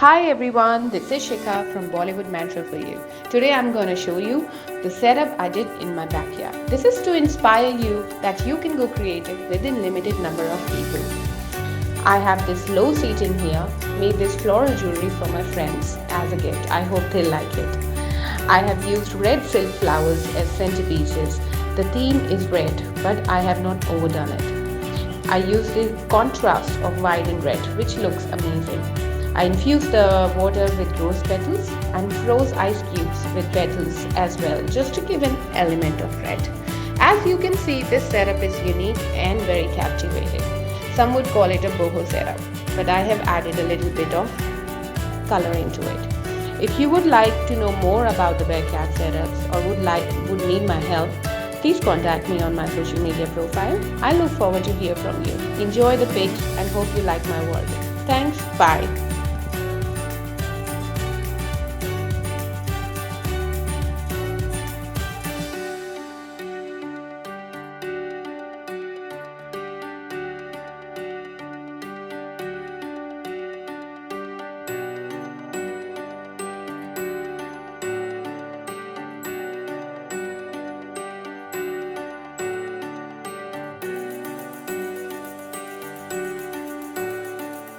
Hi everyone, this is Shikhaa from Bollywoodmantra4u. Today I'm going to show you the setup I did in my backyard. This is to inspire you that you can go creative within limited number of people. I have this low seating here, made this floral jewelry for my friends as a gift. I hope they'll like it. I have used red silk flowers as centerpieces. The theme is red, but I have not overdone it. I used the contrast of white and red, which looks amazing. I infused the water with rose petals and froze ice cubes with petals as well, just to give an element of red. As you can see, this setup is unique and very captivating. Some would call it a boho setup, but I have added a little bit of color into it. If you would like to know more about the backyard setups or would need my help, please contact me on my social media profile. I look forward to hear from you. Enjoy the pics and hope you like my work. Thanks. Bye.